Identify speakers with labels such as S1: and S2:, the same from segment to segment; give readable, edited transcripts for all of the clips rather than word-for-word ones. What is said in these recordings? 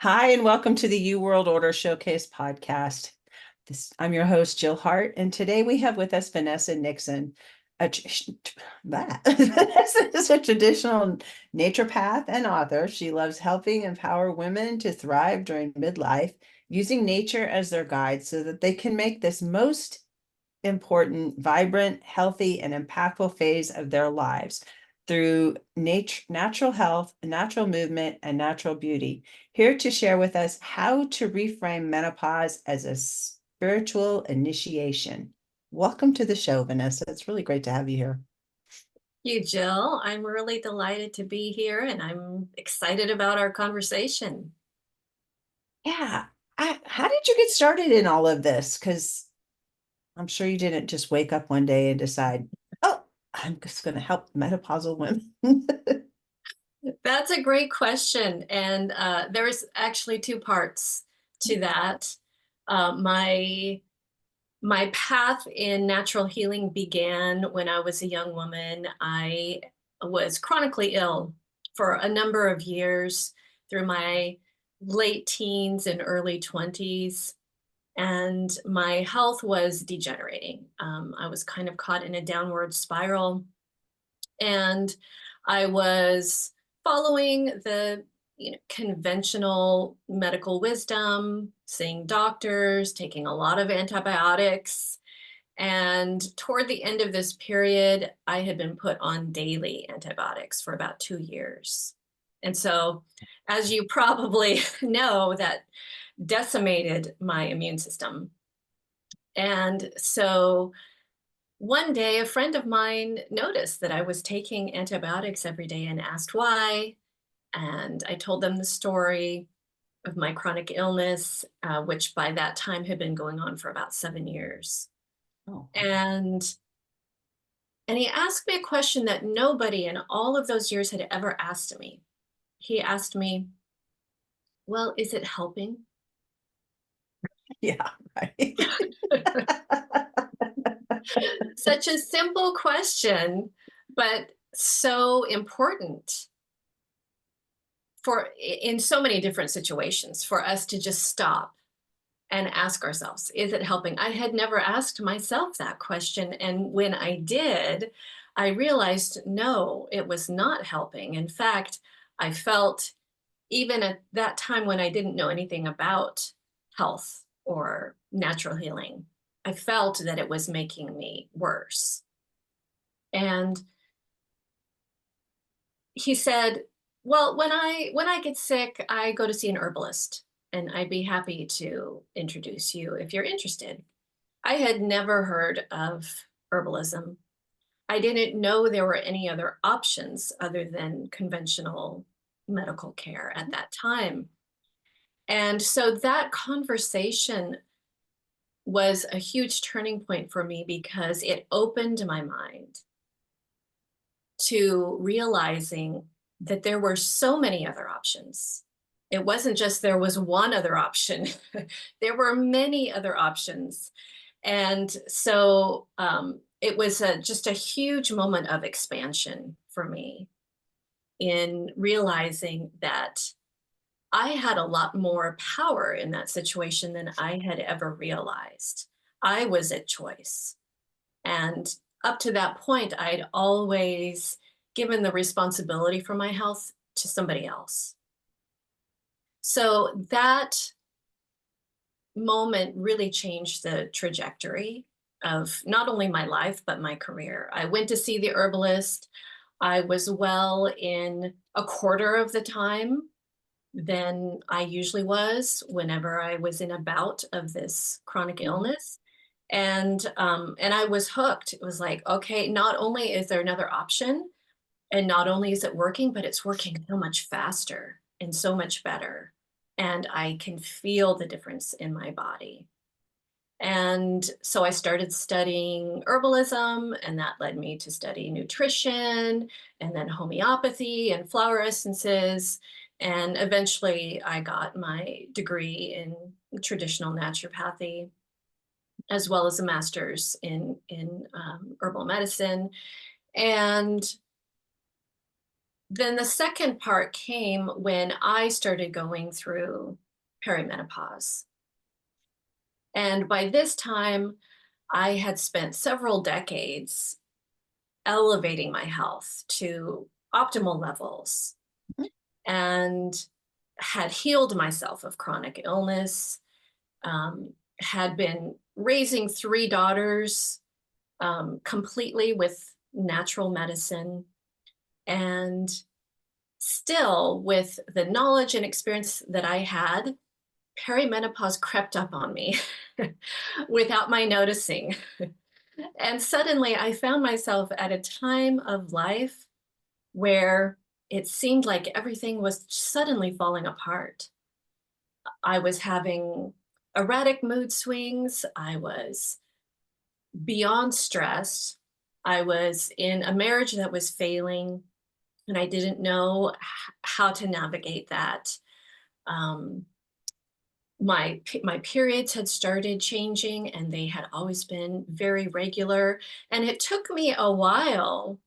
S1: Hi, and welcome to the U World Order Showcase podcast. I'm your host, Jill Hart, and today we have with us Vanessa Nixon. Vanessa is a traditional naturopath and author. She loves helping empower women to thrive during midlife, using nature as their guide so that they can make this most important, vibrant, healthy, and impactful phase of their lives through natural health, natural movement, and natural beauty. Here to share with us how to reframe menopause as a spiritual initiation. Welcome to the show, Vanessa. It's really great to have you here.
S2: You, Jill. I'm really delighted to be here and I'm excited about our conversation.
S1: Yeah. How did you get started in all of this? Because I'm sure you didn't just wake up one day and decide, oh, I'm just going to help menopausal women.
S2: That's a great question. And there's actually two parts to that. My path in natural healing began when I was a young woman. I was chronically ill for a number of years through my late teens and early 20s. And my health was degenerating. I was kind of caught in a downward spiral, and I was following the conventional medical wisdom, seeing doctors, taking a lot of antibiotics. And toward the end of this period, I had been put on daily antibiotics for about 2 years. And so, as you probably know, that decimated my immune system. And so one day, a friend of mine noticed that I was taking antibiotics every day and asked why. And I told them the story of my chronic illness, which by that time had been going on for about 7 years.
S1: Oh,
S2: And and he asked me a question that nobody in all of those years had ever asked me. He asked me, "Well, is it helping?"
S1: yeah, right.
S2: Such a simple question, but so important for in so many different situations for us to just stop and ask ourselves, is it helping? I had never asked myself that question. And when I did, I realized no, it was not helping. In fact, I felt even at that time when I didn't know anything about health or natural healing, I felt that it was making me worse. And he said, "Well, when I get sick, I go to see an herbalist, and I'd be happy to introduce you if you're interested." I had never heard of herbalism. I didn't know there were any other options other than conventional medical care at that time. And so that conversation was a huge turning point for me because it opened my mind to realizing that there were so many other options. It wasn't just there was one other option, there were many other options. And so it was just a huge moment of expansion for me in realizing that I had a lot more power in that situation than I had ever realized. I was at choice. And up to that point, I'd always given the responsibility for my health to somebody else. So that moment really changed the trajectory of not only my life, but my career. I went to see the herbalist. I was well in a quarter of the time than I usually was whenever I was in a bout of this chronic
S1: Mhm.
S2: illness. And I was hooked. It was like, okay, not only is there another option, and not only is it working, but it's working so much faster and so much better. And I can feel the difference in my body. And so I started studying herbalism, and that led me to study nutrition and then homeopathy and flower essences. And eventually I got my degree in traditional naturopathy, as well as a master's in herbal medicine. And then the second part came when I started going through perimenopause. And by this time, I had spent several decades elevating my health to optimal levels and had healed myself of chronic illness, had been raising three daughters completely with natural medicine, and still, with the knowledge and experience that I had, perimenopause crept up on me without my noticing. And suddenly I found myself at a time of life where it seemed like everything was suddenly falling apart. I was having erratic mood swings. I was beyond stressed. I was in a marriage that was failing, and I didn't know how to navigate that. Um, my periods had started changing, and they had always been very regular. And it took me a while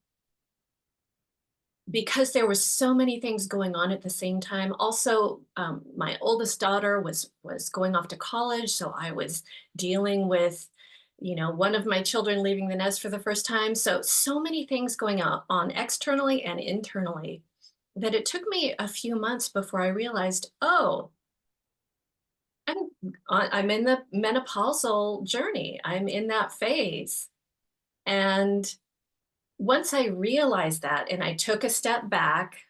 S2: because there was so many things going on at the same time. Also, my oldest daughter was going off to college, so I was dealing with, one of my children leaving the nest for the first time. So many things going on externally and internally that it took me a few months before I realized, oh, I'm I'm in the menopausal journey. I'm in that phase. And once I realized that and I took a step back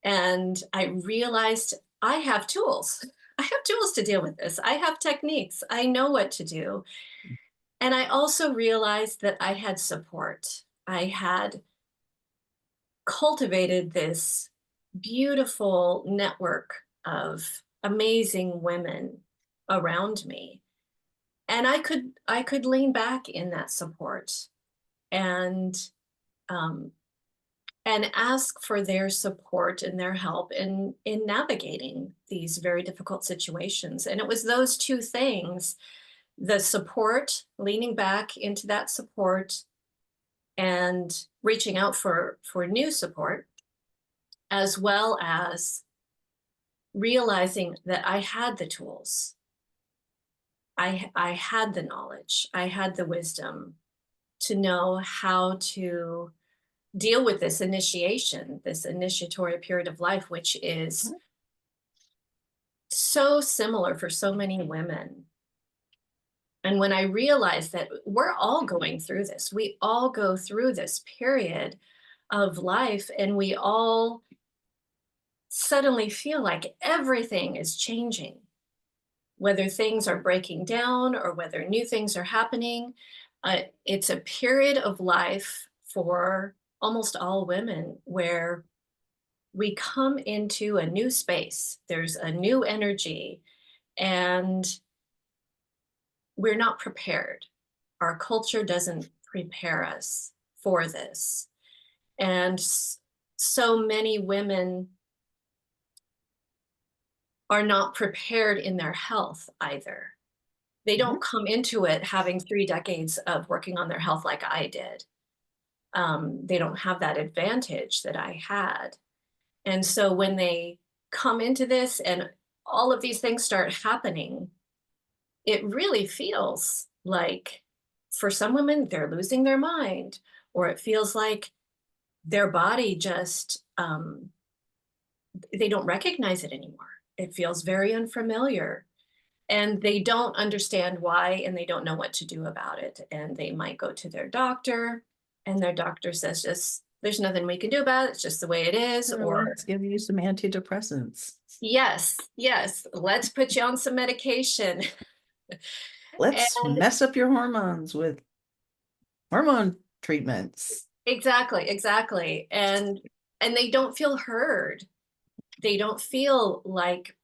S2: and I realized I have tools. I have tools to deal with this. I have techniques. I know what to do. And I also realized that I had support. I had cultivated this beautiful network of amazing women around me. And I could lean back in that support and um, and ask for their support and their help in navigating these very difficult situations. And it was those two things, the support, leaning back into that support and reaching out for new support, as well as realizing that I had the tools. I had the knowledge, I had the wisdom to know how to deal with this initiation, this initiatory period of life, which is so similar for so many women. And when I realized that we're all going through this, we all go through this period of life, and we all suddenly feel like everything is changing, whether things are breaking down or whether new things are happening. It's a period of life for almost all women where we come into a new space. There's a new energy, and we're not prepared. Our culture doesn't prepare us for this. And so many women are not prepared in their health either. They
S1: Mhm.
S2: don't come into it having 3 decades of working on their health like I did. They don't have that advantage that I had. And so when they come into this and all of these things start happening, it really feels like for some women, they're losing their mind, or it feels like their body just, they don't recognize it anymore. It feels very unfamiliar, and they don't understand why, and they don't know what to do about it. And they might go to their doctor, and their doctor says, just, there's nothing we can do about it. It's just the way it is.
S1: Or
S2: Or,
S1: let's give you some antidepressants.
S2: yes, yes, let's put you on some medication.
S1: Let's
S2: And
S1: mess up your hormones with hormone treatments.
S2: exactly, exactly. And they don't feel heard. They don't feel like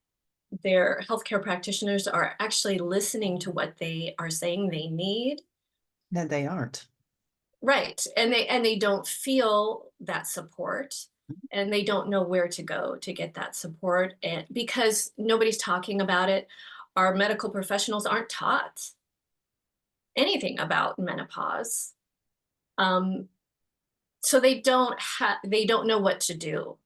S2: their healthcare practitioners are actually listening to what they are saying they need.
S1: No, they aren't.
S2: Right. And they don't feel that support, and they don't know where to go to get that support, and because nobody's talking about it. Our medical professionals aren't taught anything about menopause. Um, so they don't know what to do.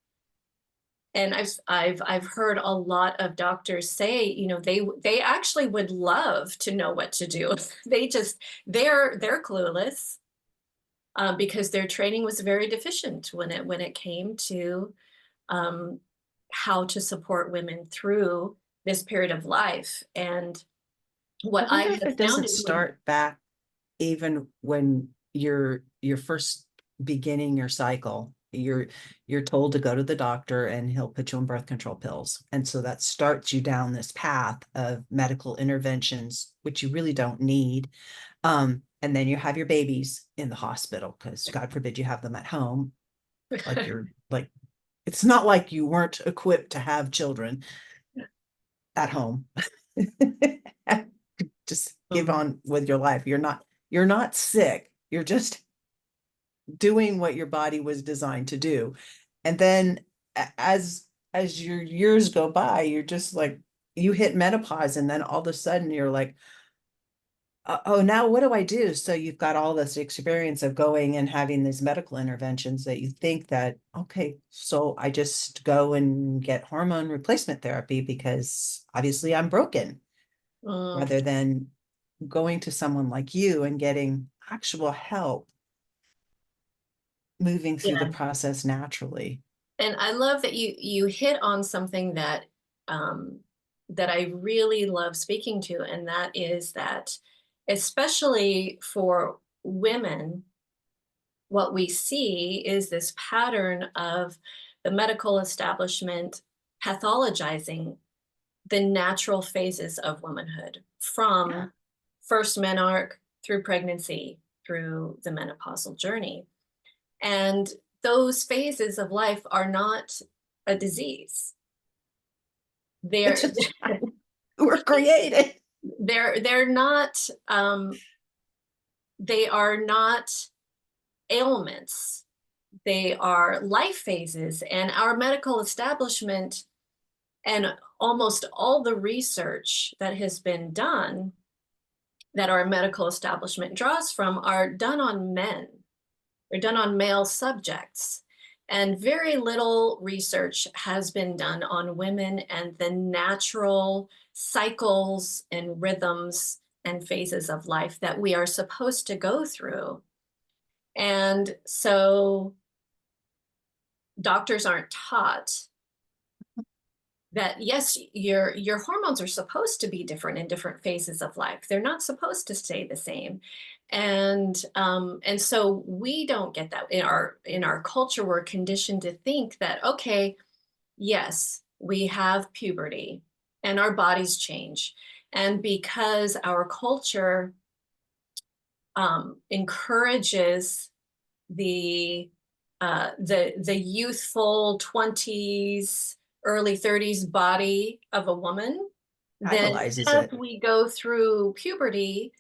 S2: And I've heard a lot of doctors say, you know, they actually would love to know what to do. They just they're clueless, because their training was very deficient when it came to um, how to support women through this period of life. And
S1: I
S2: what I
S1: wonder if
S2: have
S1: it
S2: found
S1: doesn't
S2: is when
S1: start back even when you're first beginning your cycle. You're told to go to the doctor and he'll put you on birth control pills. And so that starts you down this path of medical interventions, which you really don't need. And then you have your babies in the hospital because God forbid you have them at home. Like you're like, it's not like you weren't equipped to have children at home. Just give
S2: um,
S1: on with your life. You're not sick. You're just doing what your body was designed to do. And then as your years go by, you're just like you hit menopause and then all of a sudden you're like, oh, now what do I do? So you've got all this experience of going and having these medical interventions that you think that, okay, so I just go and get hormone replacement therapy because obviously I'm broken,
S2: mm,
S1: rather than going to someone like you and getting actual help moving through the
S2: yeah.
S1: process naturally.
S2: And I love that you hit on something that that I really love speaking to, and that is that especially for women, what we see is this pattern of the medical establishment pathologizing the natural phases of womanhood
S1: Yeah.
S2: from first menarche through pregnancy through the menopausal journey. And those phases of life are not a disease.
S1: It's
S2: They're
S1: just we're created.
S2: they're not they are not ailments. They are life phases, and our medical establishment and almost all the research that has been done that our medical establishment draws from are done on men. They're done on male subjects. And very little research has been done on women and the natural cycles and rhythms and phases of life that we are supposed to go through. And so doctors aren't taught that yes, your hormones are supposed to be different in different phases of life. They're not supposed to stay the same. And so we don't get that in our culture. We're conditioned to think that, okay, yes, we have puberty and our bodies change. And because our culture encourages the the youthful 20s, early 30s body of a woman, then
S1: Idolizes
S2: as
S1: it.
S2: we go through puberty,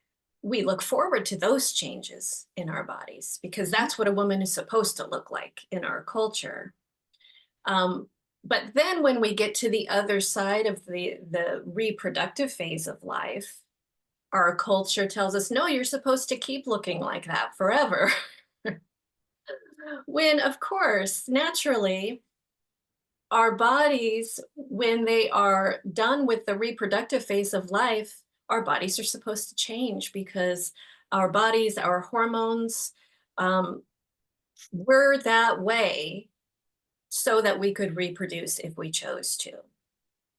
S2: we look forward to those changes in our bodies because that's what a woman is supposed to look like in our culture. Um, but then when we get to the other side of the reproductive phase of life, our culture tells us, no, you're supposed to keep looking like that forever. When, of course, naturally, our bodies, when they are done with the reproductive phase of life, our bodies are supposed to change because our bodies, our hormones, um, were that way so that we could reproduce if we chose to.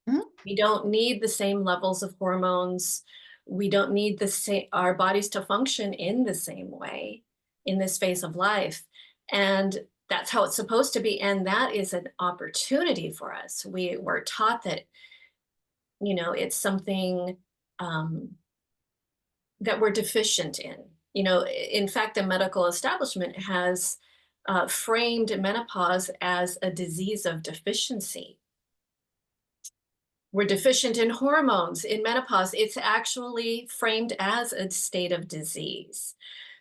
S1: Mhm.
S2: We don't need the same levels of hormones. We don't need the same our bodies to function in the same way in this phase of life. And that's how it's supposed to be. And that is an opportunity for us. We were taught that, you know, it's something um, that we're deficient in. You know, in fact, the medical establishment has framed menopause as a disease of deficiency. We're deficient in hormones in menopause. It's actually framed as a state of disease.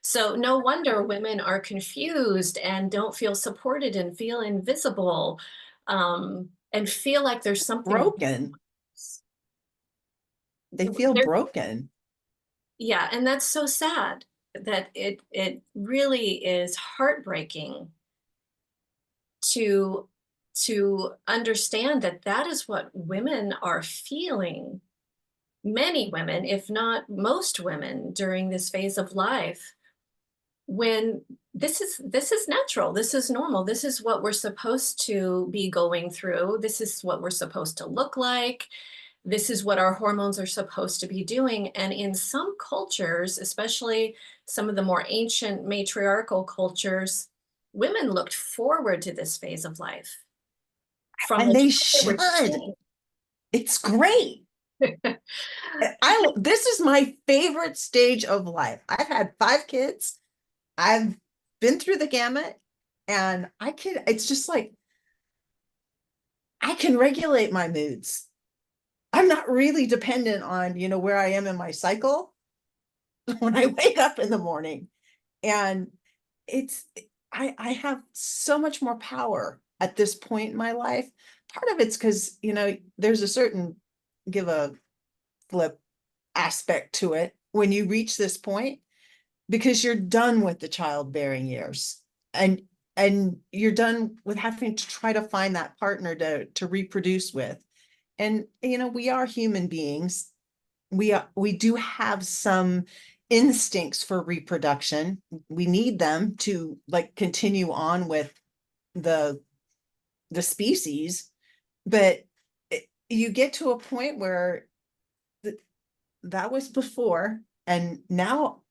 S2: So no wonder women are confused and don't feel supported and feel invisible, and feel like there's something.
S1: Broken. They feel
S2: There,
S1: broken.
S2: yeah, and that's so sad. that it really is heartbreaking to understand that that is what women are feeling, many women, if not most women, during this phase of life, when this is natural, this is normal, this is what we're supposed to be going through, this is what we're supposed to look like, this is what our hormones are supposed to be doing. And in some cultures, especially some of the more ancient matriarchal cultures, women looked forward to this phase of life from
S1: And
S2: the
S1: they
S2: time they were
S1: should. It's great.
S2: skinny.
S1: This is my favorite stage of life. I've had 5 kids. I've been through the gamut, and it's just like I can regulate my moods. I'm not really dependent on, where I am in my cycle when I wake up in the morning. And it's I have so much more power at this point in my life. Part of it's because, there's a certain give a flip aspect to it when you reach this point, because you're done with the childbearing years, and you're done with having to try to find that partner to reproduce with. And we are human beings. We do have some instincts for reproduction. We need them to like continue on with the species, but you get to a point where that was before, and now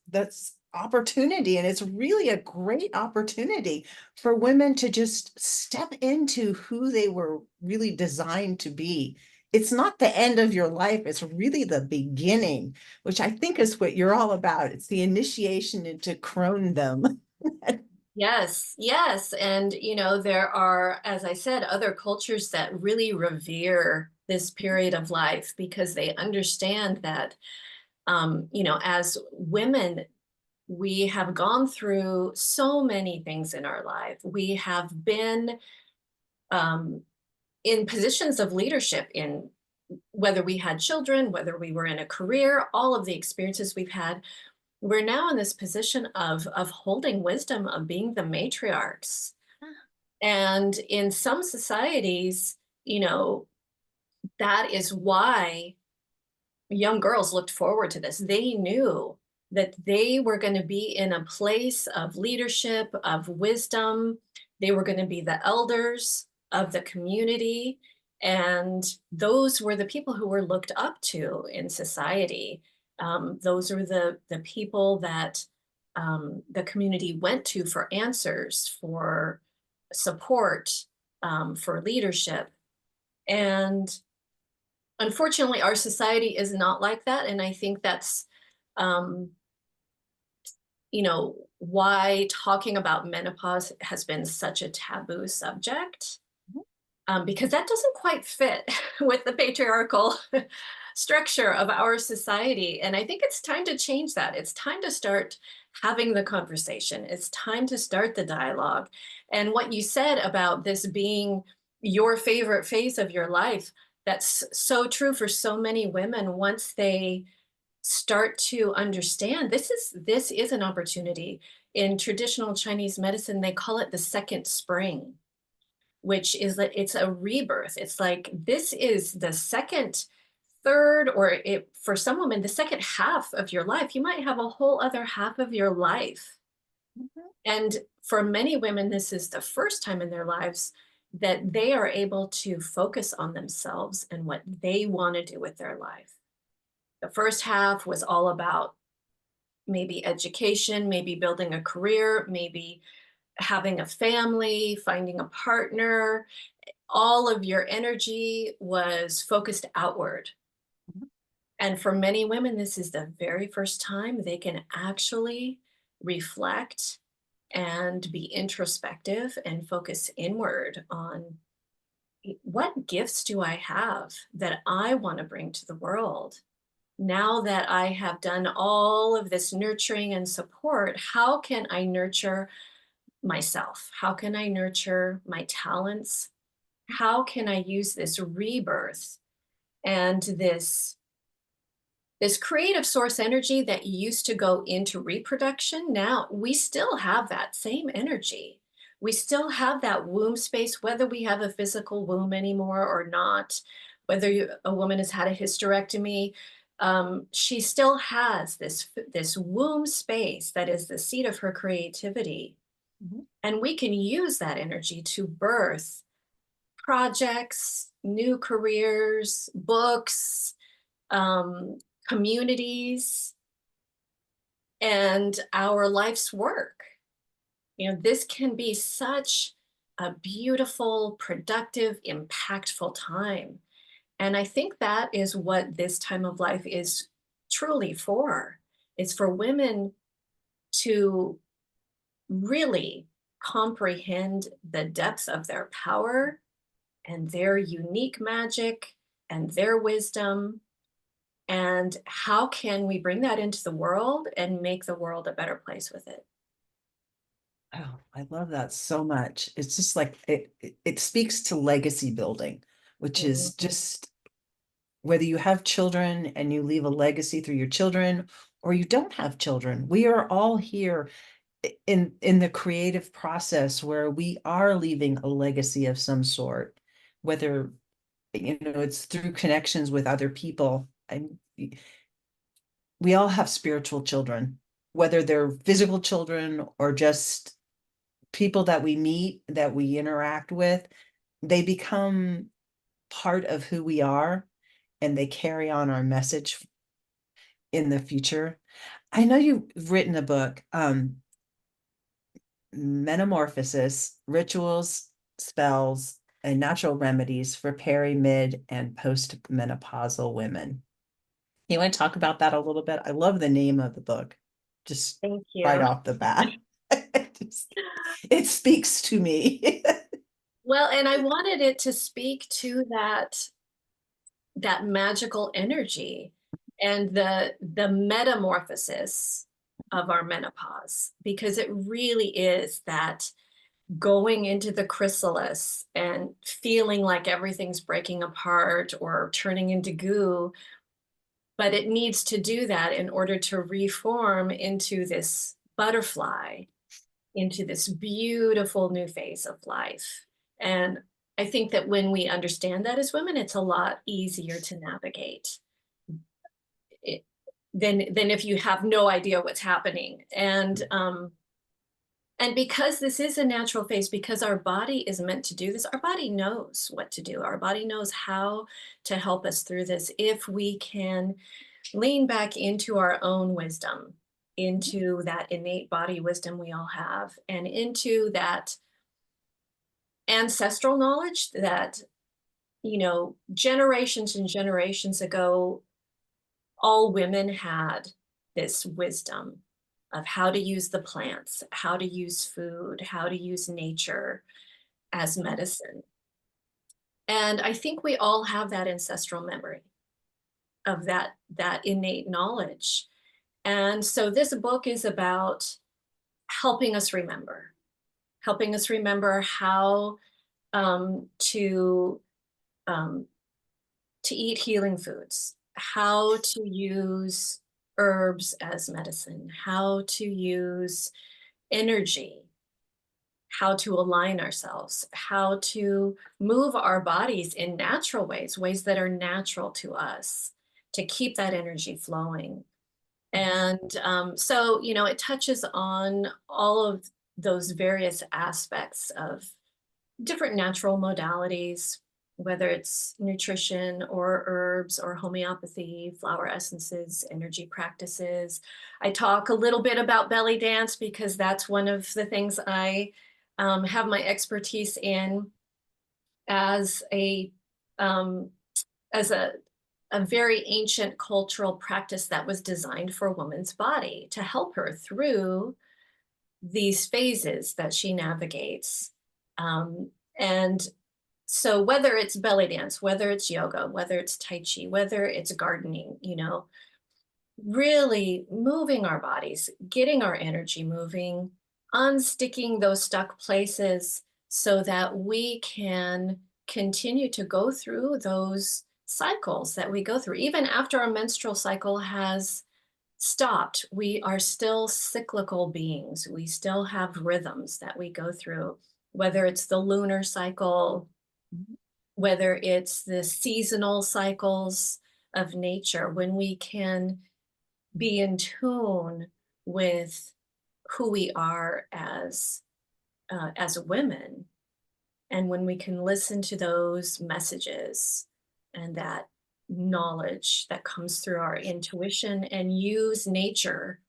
S1: that's opportunity, and it's really a great opportunity for women to just step into who they were really designed to be. It's not the end of your life, it's really the beginning, which I think is what you're all about. It's the initiation into crondom.
S2: Yes, yes. And, there are, as I said, other cultures that really revere this period of life because they understand that, as women, we have gone through so many things in our life. We have been um, in positions of leadership in whether we had children, whether we were in a career, all of the experiences we've had. We're now in this position of holding wisdom, of being the matriarchs. And in some societies, that is why young girls looked forward to this. They knew that they were going to be in a place of leadership, of wisdom. They were going to be the elders of the community. And those were the people who were looked up to in society. Those are the people that the community went to for answers, for support, for leadership. And unfortunately, our society is not like that. And I think that's, um, why talking about menopause has been such a taboo subject, because that doesn't quite fit with the patriarchal structure of our society. And I think it's time to change that. It's time to start having the conversation. It's time to start the dialogue. And what you said about this being your favorite phase of your life, that's so true for so many women. Once they start to understand this is an opportunity. In traditional Chinese medicine, they call it the second spring, which is that it's a rebirth. It's like this is the second, third, or for some women, the second half of your life. You might have a whole other half of your life. And for many women, this is the first time in their lives that they are able to focus on themselves and what they want to do with their life. The first half was all about maybe education, maybe building a career, maybe having a family, finding a partner. All of your energy was focused outward. And for many women, this is the very first time they can actually reflect and be introspective and focus inward on what gifts do I have that I want to bring to the world? Now that I have done all of this nurturing and support, how can I nurture myself? How can I nurture my talents? How can I use this rebirth and this This creative source energy that used to go into reproduction, now we still have that same energy. We still have that womb space, whether we have a physical womb anymore or not, whether a woman has had a hysterectomy, she still has this womb space that is the seat of her creativity.
S1: Mhm.
S2: And we can use that energy to birth projects, new careers, books, um, communities, and our life's work. You know, this can be such a beautiful, productive, impactful time. And I think that is what this time of life is truly for. It's for women to really comprehend the depth of their power and their unique magic and their wisdom. And how can we bring that into the world and make the world a better place with it?
S1: Oh, I love that so much. It's just like it speaks to legacy building, which is
S2: Mhm.
S1: just whether you have children and you leave a legacy through your children or you don't have children. We are all here in the creative process where we are leaving a legacy of some sort, whether it's through connections with other people. And we all have spiritual children, whether they're physical children or just people that we meet, that we interact with, they become part of who we are and they carry on our message in the future. I know you've written a book, Metamorphosis, Rituals, Spells, and Natural Remedies for Peri, Mid, and Post-Menopausal Women. You want to talk about that a little bit? I love the name of the book, just
S2: Thank
S1: right
S2: you.
S1: off the bat. It speaks to me.
S2: Well, and I wanted it to speak to that magical energy and the metamorphosis of our menopause, because it really is that going into the chrysalis and feeling like everything's breaking apart or turning into goo, but it needs to do that in order to reform into this butterfly, into this beautiful new phase of life. And I think that when we understand that as women, it's a lot easier to navigate it than if you have no idea what's happening. And because this is a natural phase, because our body is meant to do this, our body knows what to do. Our body knows how to help us through this if we can lean back into our own wisdom, into that innate body wisdom we all have, and into that ancestral knowledge that, generations and generations ago, all women had this wisdom of how to use the plants, how to use food, how to use nature as medicine. And I think we all have that ancestral memory of that innate knowledge. And so this book is about helping us remember, helping us remember how um, to um, to eat healing foods, how to use herbs as medicine, how to use energy, how to align ourselves, how to move our bodies in natural ways, ways that are natural to us, to keep that energy flowing. And so, it touches on all of those various aspects of different natural modalities, whether it's nutrition or herbs or homeopathy, flower essences, energy practices. I talk a little bit about belly dance because that's one of the things I have my expertise in as um, a very ancient cultural practice that was designed for a woman's body to help her through these phases that she navigates. And so whether it's belly dance, whether it's yoga, whether it's Tai Chi, whether it's gardening, really moving our bodies, getting our energy moving, unsticking those stuck places so that we can continue to go through those cycles that we go through. Even after our menstrual cycle has stopped, we are still cyclical beings. We still have rhythms that we go through, whether it's the lunar cycle, whether it's the seasonal cycles of nature, when we can be in tune with who we are as women, and when we can listen to those messages and that knowledge that comes through our intuition and use nature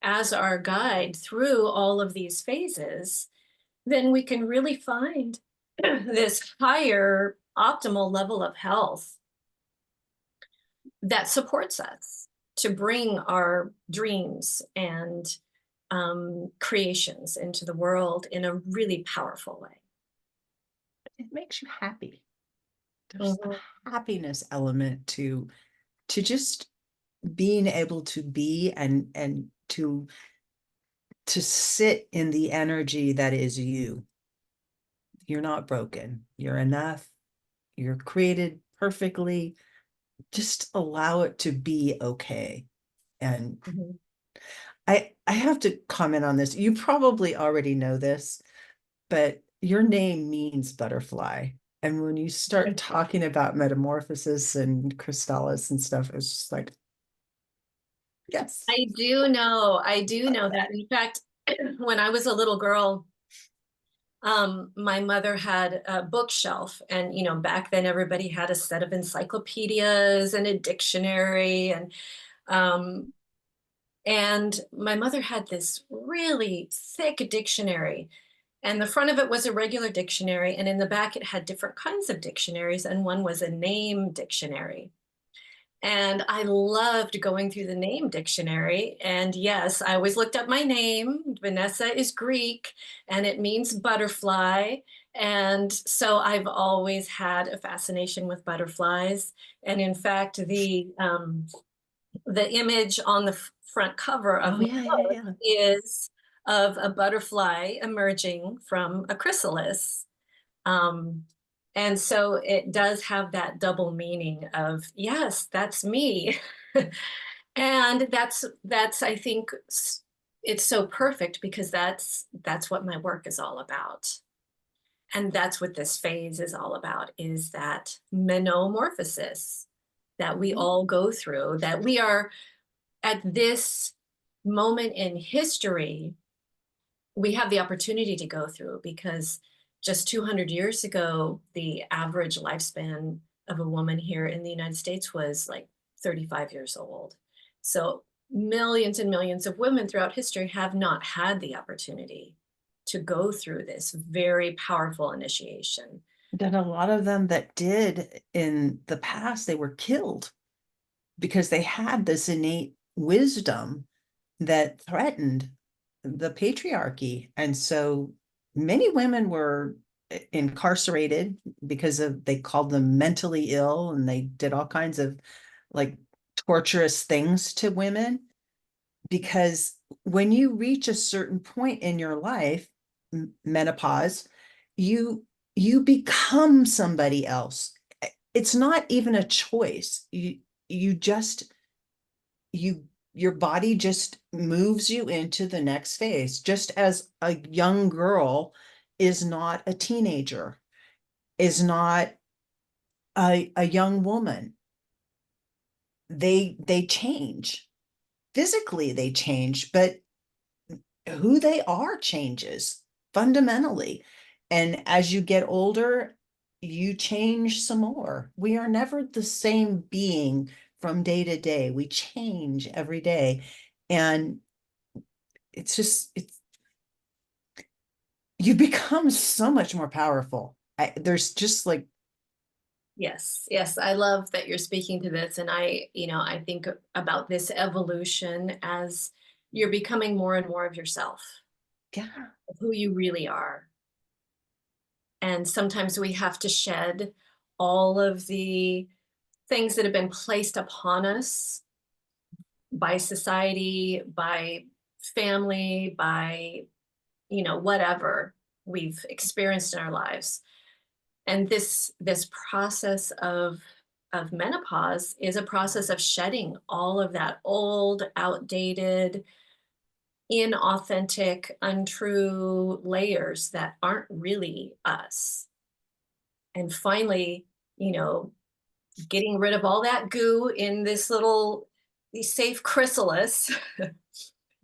S2: as our guide through all of these phases, then we can really find this higher optimal level of health that supports us to bring our dreams and creations into the world in a really powerful way.
S1: It makes you happy. There's
S2: Mhm.
S1: a happiness element to just being able to be and to sit in the energy that is you. You're not broken. You're enough. You're created perfectly. Just allow it to be okay. And
S2: Mhm.
S1: I have to comment on this. You probably already know this, but your name means butterfly. And when you start talking about metamorphosis and chrysalis and stuff, it's just like, yes.
S2: I do know that. In fact, when I was a little girl, my mother had a bookshelf, and back then everybody had a set of encyclopedias and a dictionary, um, and my mother had this really thick dictionary, and the front of it was a regular dictionary, and in the back it had different kinds of dictionaries, and one was a name dictionary. And I loved going through the name dictionary. And yes, I always looked up my name. Vanessa is Greek and it means butterfly. And so I've always had a fascination with butterflies. And in fact, the image on the front cover of
S1: Oh
S2: my
S1: yeah, yeah,
S2: book
S1: yeah.
S2: is of a butterfly emerging from a chrysalis. Um, and so it does have that double meaning of, yes, that's me. And that's I think it's so perfect because that's what my work is all about. And that's what this phase is all about, is that menomorphosis that we
S1: Mhm.
S2: all go through, that we are at this moment in history, we have the opportunity to go through, because just 200 years ago, the average lifespan of a woman here in the United States was like 35 years old. So millions and millions of women throughout history have not had the opportunity to go through this very powerful initiation.
S1: That a lot of them that did in the past, they were killed because they had this innate wisdom that threatened the patriarchy. And so many women were incarcerated because of, they called them mentally ill, and they did all kinds of like torturous things to women. Because when you reach a certain point in your life, menopause, you you become somebody else. It's not even a choice. You just you your body just moves you into the next phase, just as a young girl is not a teenager, is not a young woman. They change. Physically they change, but who they are changes fundamentally. And as you get older, you change some more. We are never the same being from day to day. We change every day. And it's you become so much more powerful. There's just like,
S2: Yes, yes, I love that you're speaking to this. And I think about this evolution as you're becoming more and more of yourself,
S1: yeah,
S2: of who you really are. And sometimes we have to shed all of the things that have been placed upon us by society, by family, by, whatever we've experienced in our lives. And this process of of menopause is a process of shedding all of that old, outdated, inauthentic, untrue layers that aren't really us. And finally, you know, getting rid of all that goo in this little safe chrysalis,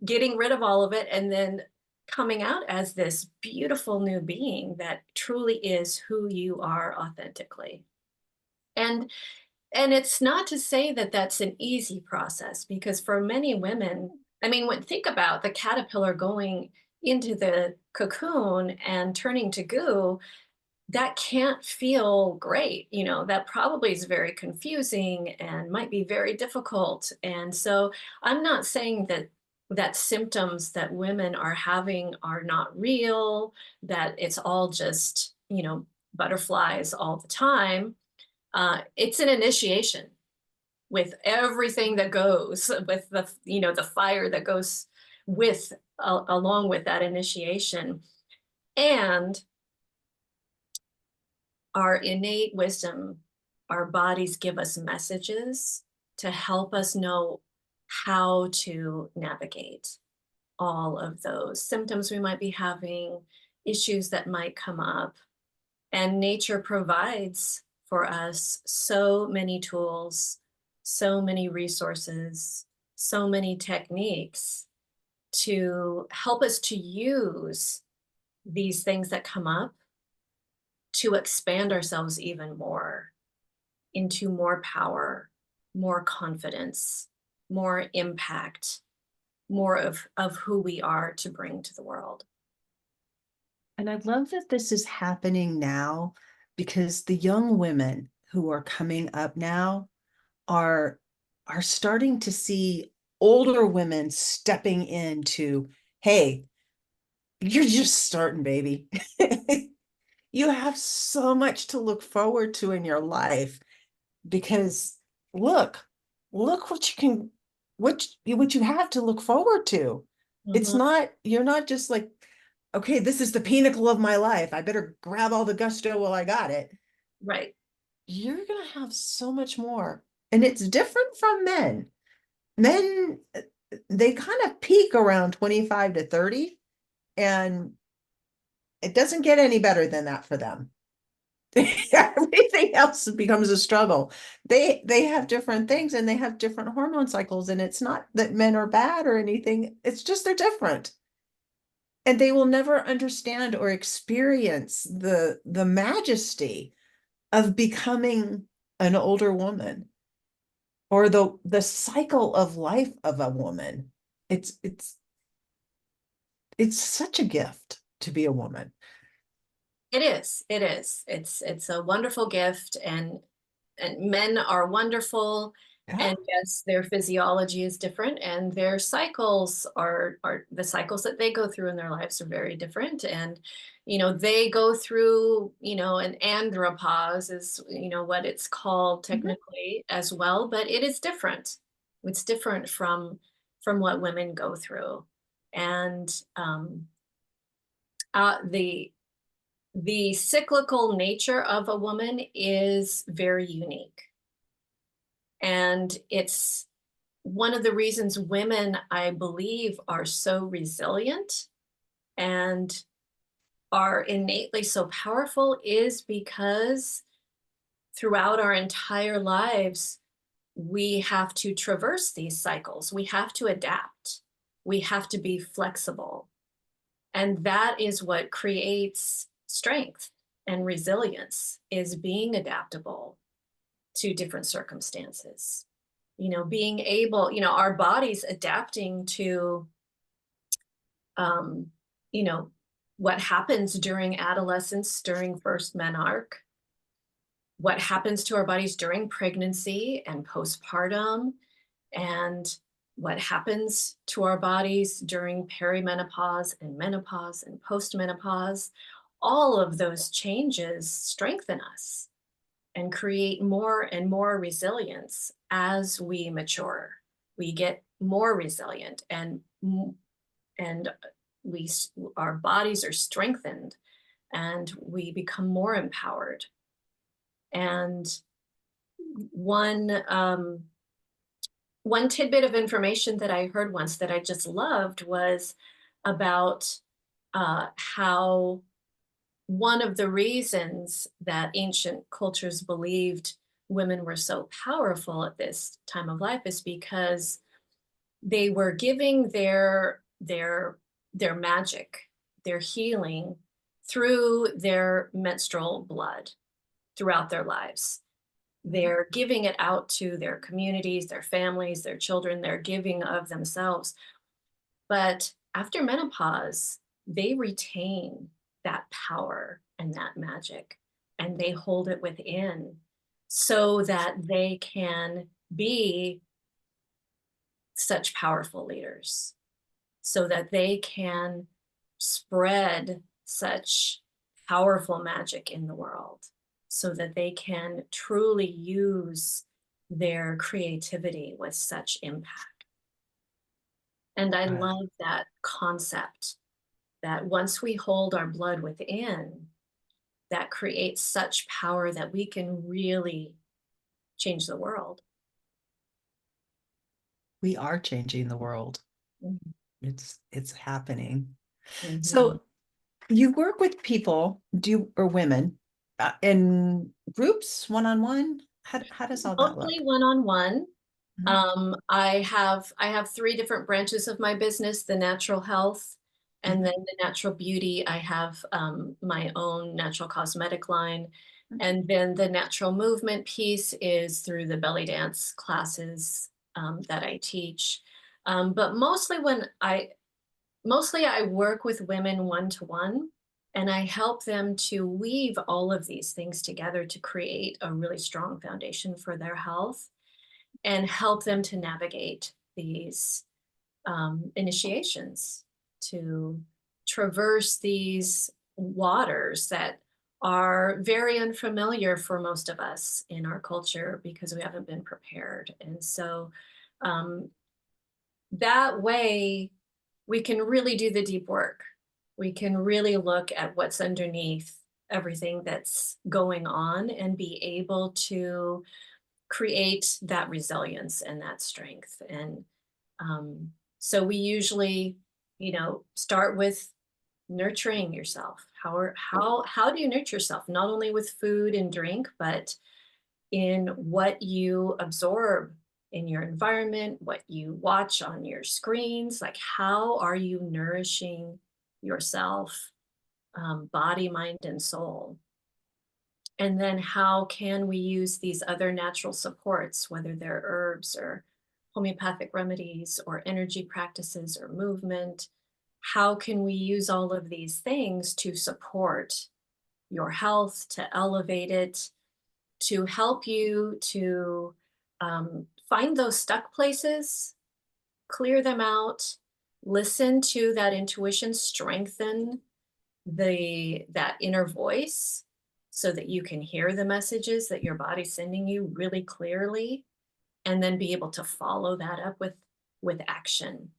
S2: getting rid of all of it, and then coming out as this beautiful new being that truly is who you are authentically. And it's not to say that that's an easy process, because for many women, I mean, think about the caterpillar going into the cocoon and turning to goo. That can't feel great. That probably is very confusing and might be very difficult. And so I'm not saying that symptoms that women are having are not real, that it's all just, butterflies all the time. It's an initiation with everything that goes with the fire that goes with along with that initiation. And our innate wisdom, our bodies give us messages to help us know how to navigate all of those symptoms we might be having, issues that might come up. And nature provides for us so many tools, so many resources, so many techniques to help us to use these things that come up to expand ourselves even more into more power, more confidence, more impact, more of who we are to bring to the world.
S1: And I love that this is happening now because the young women who are coming up now are are starting to see older women stepping into, hey, you're just starting, baby. You have so much to look forward to in your life because look, look what you can what you have to look forward to. It's
S2: Mhm.
S1: not, you're not just like, okay, this is the pinnacle of my life. I better grab all the gusto while I got it.
S2: Right.
S1: You're gonna have so much more. And it's different from men. Men, they kind of peak around 25 to 30, and it doesn't get any better than that for them. Everything else becomes a struggle. They have different things and they have different hormone cycles, and it's not that men are bad or anything. It's just they're different. And they will never understand or experience the majesty of becoming an older woman or the cycle of life of a woman. It's it's it's such a gift to be a woman.
S2: It is. It is. It's a wonderful gift, and men are wonderful.
S1: Yeah.
S2: And yes, their physiology is different, and their cycles are the cycles that they go through in their lives are very different. And they go through an andropause is what it's called
S1: Mhm.
S2: technically as well, but it is different. It's different from what women go through. And the cyclical nature of a woman is very unique. And it's one of the reasons women, I believe, are so resilient and are innately so powerful is because throughout our entire lives, we have to traverse these cycles. We have to adapt. We have to be flexible. And that is what creates strength and resilience, is being adaptable to different circumstances. Being able, our bodies adapting to, um, you know, what happens during adolescence, during first menarche, what happens to our bodies during pregnancy and postpartum, and what happens to our bodies during perimenopause and menopause and postmenopause. All of those changes strengthen us and create more and more resilience as we mature. We get more resilient, and our bodies are strengthened, and we become more empowered. And one one tidbit of information that I heard once that I just loved was about how one of the reasons that ancient cultures believed women were so powerful at this time of life is because they were giving their magic, their healing through their menstrual blood throughout their lives. They're giving it out to their communities, their families, their children, they're giving of themselves. But after menopause, they retain that power and that magic, and they hold it within so that they can be such powerful leaders, so that they can spread such powerful magic in the world, so that they can truly use their creativity with such impact. And I
S1: Right.
S2: love that concept that once we hold our blood within, that creates such power that we can really change the world.
S1: We are changing the world.
S2: Mhm.
S1: It's happening.
S2: Mhm.
S1: So you work with people, do you, or women, in groups, one-on-one? How does all that
S2: Mostly
S1: look?
S2: one-on-one.
S1: Mhm.
S2: I have three different branches of my business: the natural health, and
S1: Mhm.
S2: then the natural beauty. I have my own natural cosmetic line, and then the natural movement piece is through the belly dance classes that I teach. But mostly I work with women one to one, and I help them to weave all of these things together to create a really strong foundation for their health and help them to navigate these initiations, to traverse these waters that are very unfamiliar for most of us in our culture because we haven't been prepared. And so um, that way, we can really do the deep work. We can really look at what's underneath everything that's going on and be able to create that resilience and that strength. And so we usually, start with nurturing yourself. How do you nurture yourself? Not only with food and drink, but in what you absorb in your environment, what you watch on your screens. Like, how are you nourishing yourself, body, mind, and soul? And then how can we use these other natural supports, whether they're herbs or homeopathic remedies or energy practices or movement? How can we use all of these things to support your health, to elevate it, to help you to find those stuck places, clear them out, listen to that intuition, strengthen that inner voice so that you can hear the messages that your body's sending you really clearly, and then be able to follow that up with action,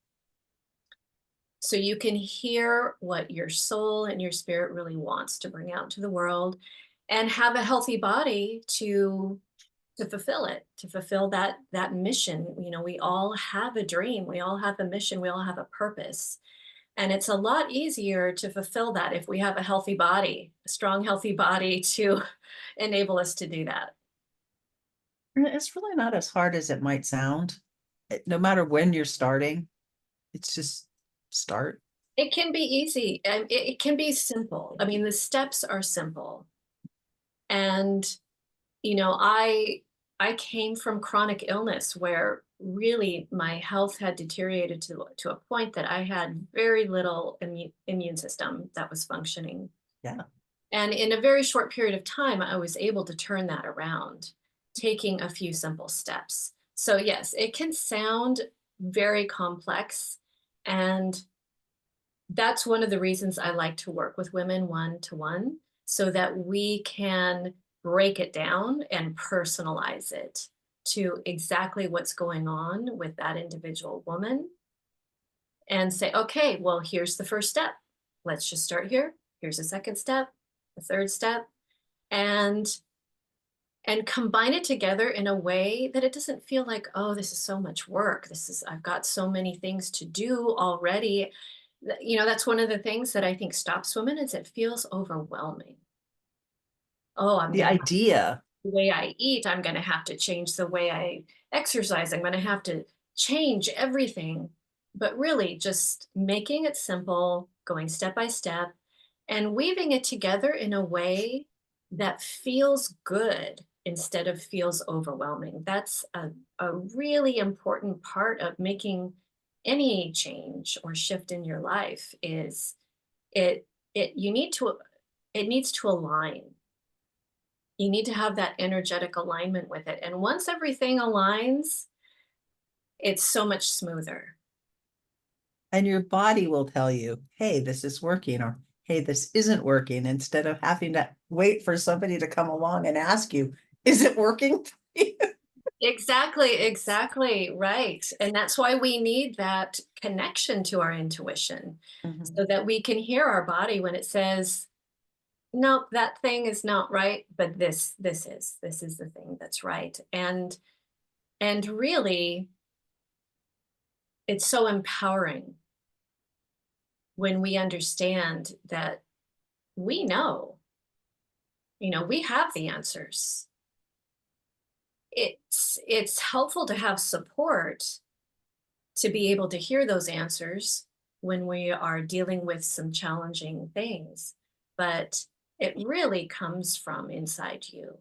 S2: so you can hear what your soul and your spirit really wants to bring out into the world, and have a healthy body to fulfill it, to fulfill that mission. We all have a dream, we all have a mission, we all have a purpose. And it's a lot easier to fulfill that if we have a healthy body, a strong, healthy body to enable us to do that.
S1: And it's really not as hard as it might sound. No matter when you're starting, it's just start.
S2: It can be easy and it can be simple. I mean, the steps are simple. And I came from chronic illness where really my health had deteriorated to a point that I had very little immune system that was functioning.
S1: Yeah.
S2: And in a very short period of time, I was able to turn that around, taking a few simple steps. So, yes, it can sound very complex. And that's one of the reasons I like to work with women one to one, so that we can break it down and personalize it to exactly what's going on with that individual woman and say, okay, well, here's the first step. Let's just start here. Here's the second step, the third step. And and combine it together in a way that it doesn't feel like, oh, this is so much work. I've got so many things to do already. That's one of the things that I think stops women is it feels overwhelming. Oh, I'm
S1: The
S2: going to have
S1: idea.
S2: the way I eat. I'm going to have to change the way I exercise. I'm going to have to change everything. But really, just making it simple, going step by step, and weaving it together in a way that feels good instead of feels overwhelming. That's a really important part of making any change or shift in your life is it you need to it needs to align. You need to have that energetic alignment with it. And once everything aligns, it's so much smoother.
S1: And your body will tell you, hey, this is working, or hey, this isn't working, instead of having to wait for somebody to come along and ask you, is it working?
S2: Exactly, exactly. Right. And that's why we need that connection to our intuition
S1: Mhm.
S2: so that we can hear our body when it says, nope, that thing is not right, but this is the thing that's right. And really it's so empowering when we understand that we know, we have the answers. It's helpful to have support to be able to hear those answers when we are dealing with some challenging things, but it really comes from inside you.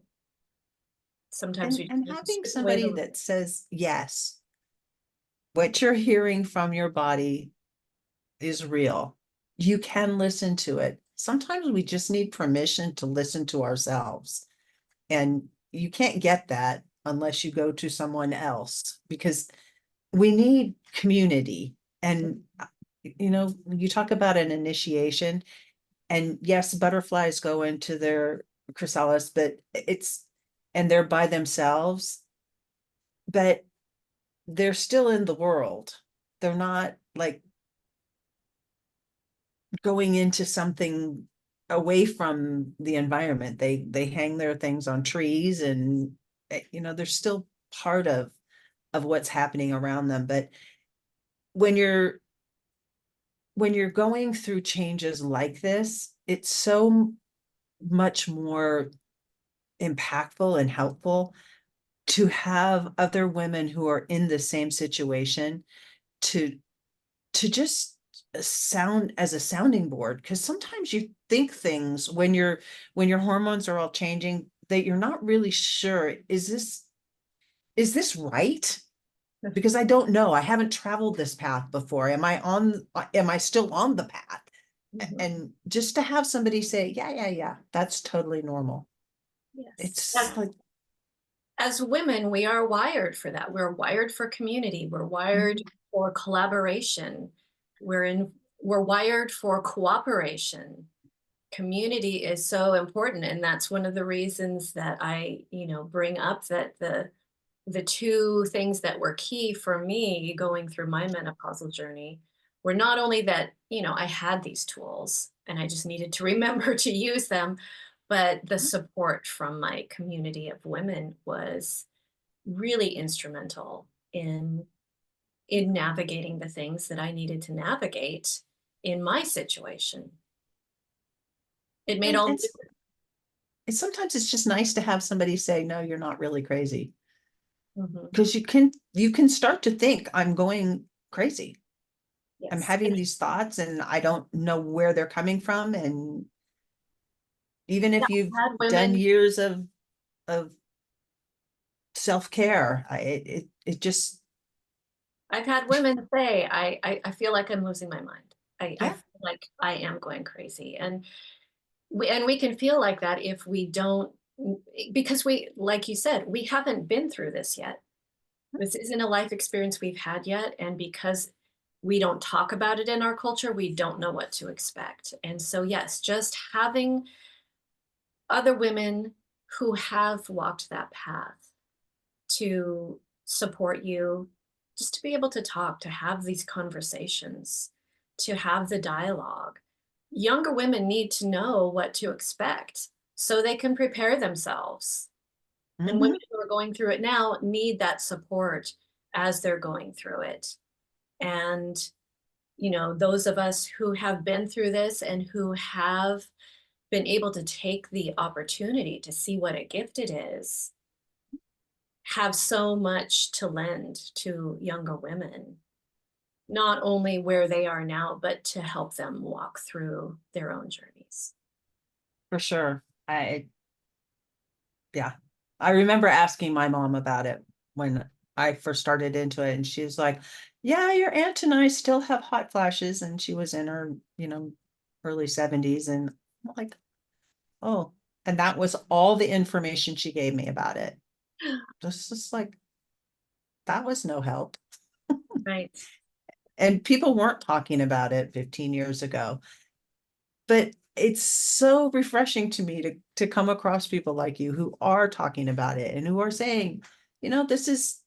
S2: Sometimes we
S1: And
S2: need to
S1: having
S2: strip away
S1: somebody
S2: the
S1: that says, yes, what you're hearing from your body is real. You can listen to it. Sometimes we just need permission to listen to ourselves. And you can't get that unless you go to someone else, because we need community. And, you talk about an initiation, and yes, butterflies go into their chrysalis, and they're by themselves, but they're still in the world. They're not like going into something away from the environment. They hang their things on trees, and they're still part of what's happening around them. But when you're when you're going through changes like this, it's so much more impactful and helpful to have other women who are in the same situation to just sound as a sounding board, because sometimes you think things when your hormones are all changing that you're not really sure, is this right? Because I don't know, I haven't traveled this path before. Am I still on the path?
S2: Mhm.
S1: And just to have somebody say, yeah, yeah, yeah, that's totally normal.
S2: Yes.
S1: It's like,
S2: As women, we are wired for that. We're wired for community. We're wired
S1: mhm.
S2: for collaboration. We're wired for cooperation. Community is so important, and that's one of the reasons that I, bring up that the two things that were key for me going through my menopausal journey were not only that, I had these tools and I just needed to remember to use them, but the support from my community of women was really instrumental in navigating the things that I needed to navigate in my situation. It made
S1: and,
S2: all
S1: and
S2: the
S1: sometimes it's just nice to have somebody say, no, you're not really crazy.
S2: difference. Mhm.
S1: Because you can start to think, I'm going crazy. I'm
S2: Yes.
S1: having these thoughts and I don't know where they're coming from. And even
S2: Yeah,
S1: if you've
S2: I've had
S1: done
S2: women
S1: years of self-care, it just,
S2: I've had women say, I feel like I'm losing my mind. I
S1: yeah.
S2: feel like I am going crazy. And we can feel like that if we don't, because we, like you said, we haven't been through this yet. This isn't a life experience we've had yet. And because we don't talk about it in our culture, we don't know what to expect. And so, yes, just having other women who have walked that path to support you, just to be able to talk, to have these conversations, to have the dialogue. Younger women need to know what to expect so they can prepare themselves. And women
S1: Hmm.
S2: who are going through it now need that support as they're going through it. And, those of us who have been through this and who have been able to take the opportunity to see what a gift it is, have so much to lend to younger women, not only where they are now, but to help them walk through their own journeys.
S1: For sure. Yeah. I remember asking my mom about it when I first started into it, and she was like, "Yeah, your aunt and I still have hot flashes." And she was in her, early 70s. And I'm like, oh, and that was all the information she gave me about it. Just like, that was no help.
S2: Right.
S1: And people weren't talking about it 15 years ago. But it's so refreshing to me to come across people like you who are talking about it and who are saying, this is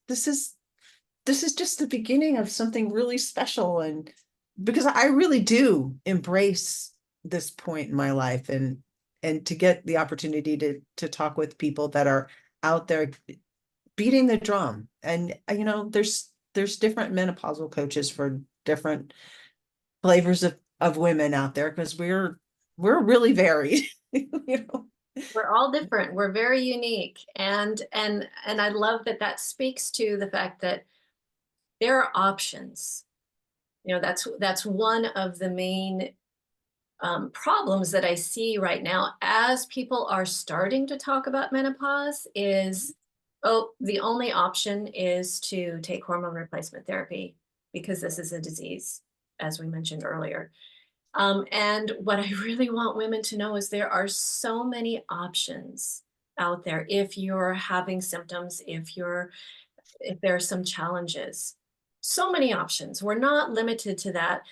S1: just the beginning of something really special. And because I really do embrace this point in my life, and to get the opportunity to talk with people that are out there beating the drum. And there's different menopausal coaches for different flavors of women out there, because we're really varied. you know
S2: We're all different. We're very unique. And I love that that speaks to the fact that there are options. That's one of the main problems that I see right now as people are starting to talk about menopause is, oh, the only option is to take hormone replacement therapy because this is a disease, as we mentioned earlier. And what I really want women to know is there are so many options out there if you're having symptoms, if there are some challenges. So many options. We're not limited to that.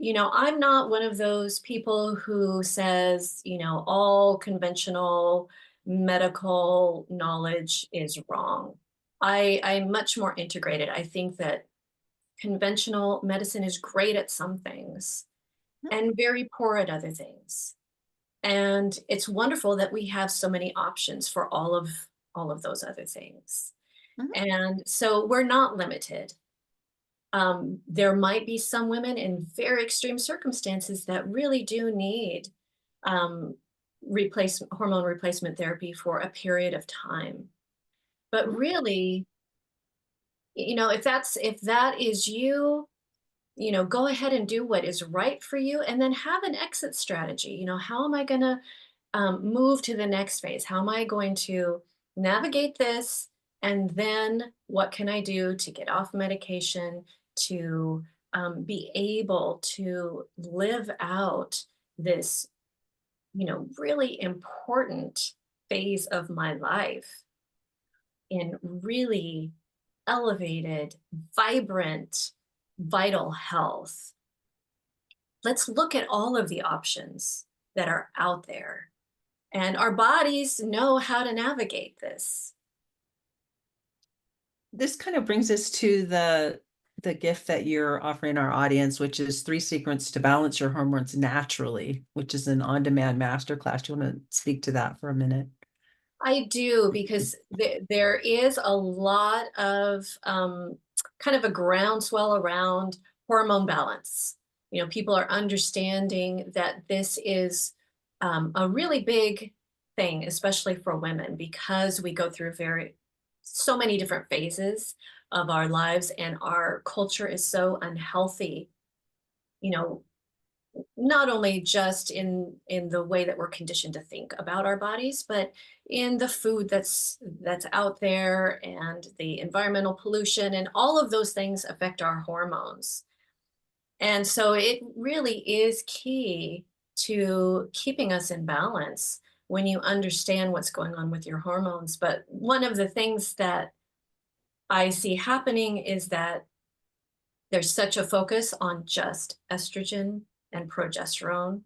S2: I'm not one of those people who says, all conventional medical knowledge is wrong. I'm much more integrated. I think that conventional medicine is great at some things and very poor at other things. And it's wonderful that we have so many options for all of those other things.
S1: Mhm.
S2: And so we're not limited. There might be some women in very extreme circumstances that really do need um, hormone replacement therapy for a period of time. But really, if that is you, go ahead and do what is right for you, and then have an exit strategy. How am I going to move to the next phase? How am I going to navigate this? And then what can I do to get off medication, to be able to live out this, really important phase of my life in really elevated, vibrant, vital health? Let's look at all of the options that are out there. And our bodies know how to navigate this.
S1: This kind of brings us to the gift that you're offering our audience, which is 3 secrets to balance your hormones naturally, which is an on-demand masterclass. Do you want to speak to that for a minute?
S2: I do, because there is a lot of kind of a groundswell around hormone balance. People are understanding that this is a really big thing, especially for women, because we go through so many different phases of our lives, and our culture is so unhealthy. You know, not only just in the way that we're conditioned to think about our bodies, but in the food that's out there, and the environmental pollution, and all of those things affect our hormones. And so it really is key to keeping us in balance when you understand what's going on with your hormones. But one of the things that I see happening is that there's such a focus on just estrogen and progesterone,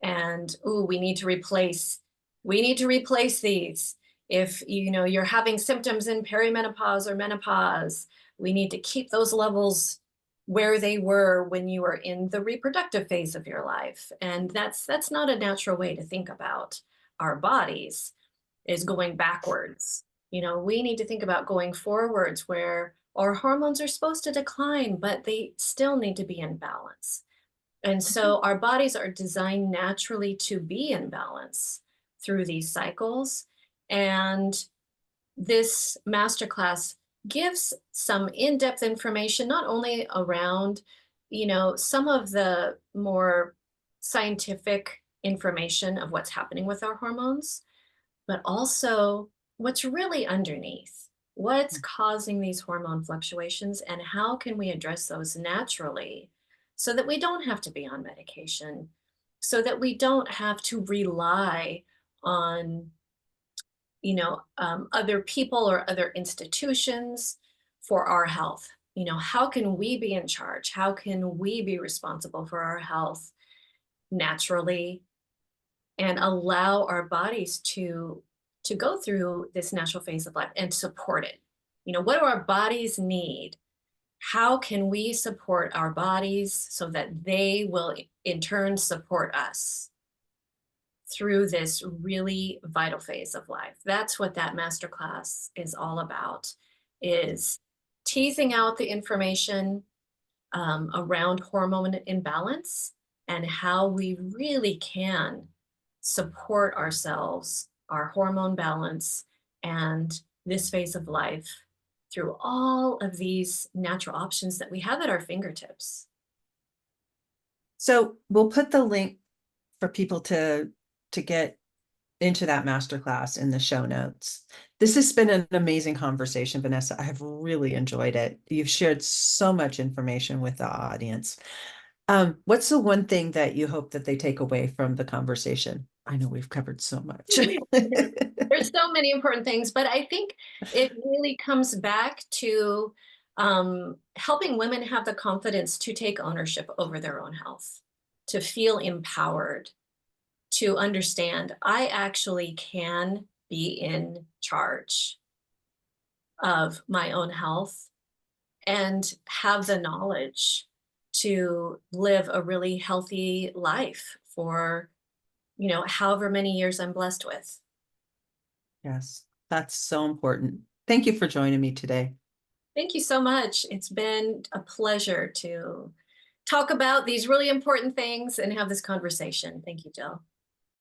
S2: and ooh, we need to replace these. If you're having symptoms in perimenopause or menopause, we need to keep those levels where they were when you were in the reproductive phase of your life. And that's not a natural way to think about our bodies, is going backwards. We need to think about going forwards where our hormones are supposed to decline, but they still need to be in balance. And
S1: Mhm.
S2: so our bodies are designed naturally to be in balance through these cycles. And this masterclass gives some in-depth information, not only around, some of the more scientific information of what's happening with our hormones, but also what's really underneath. What's causing these hormone fluctuations, and how can we address those naturally so that we don't have to be on medication, so that we don't have to rely on other people or other institutions for our health. How can we be in charge? How can we be responsible for our health naturally and allow our bodies to go through this natural phase of life and support it? What do our bodies need? How can we support our bodies so that they will in turn support us through this really vital phase of life? That's what that masterclass is all about, is teasing out the information around hormone imbalance and how we really can support ourselves, our hormone balance, and this phase of life through all of these natural options that we have at our fingertips.
S1: So we'll put the link for people to get into that masterclass in the show notes. This has been an amazing conversation, Vanessa. I have really enjoyed it. You've shared so much information with the audience. What's the one thing that you hope that they take away from the conversation? I know we've covered so much.
S2: There's so many important things, but I think it really comes back to helping women have the confidence to take ownership over their own health, to feel empowered, to understand I actually can be in charge of my own health and have the knowledge to live a really healthy life for, however many years I'm blessed with.
S1: Yes, that's so important. Thank you for joining me today.
S2: Thank you so much. It's been a pleasure to talk about these really important things and have this conversation. Thank you, Jill.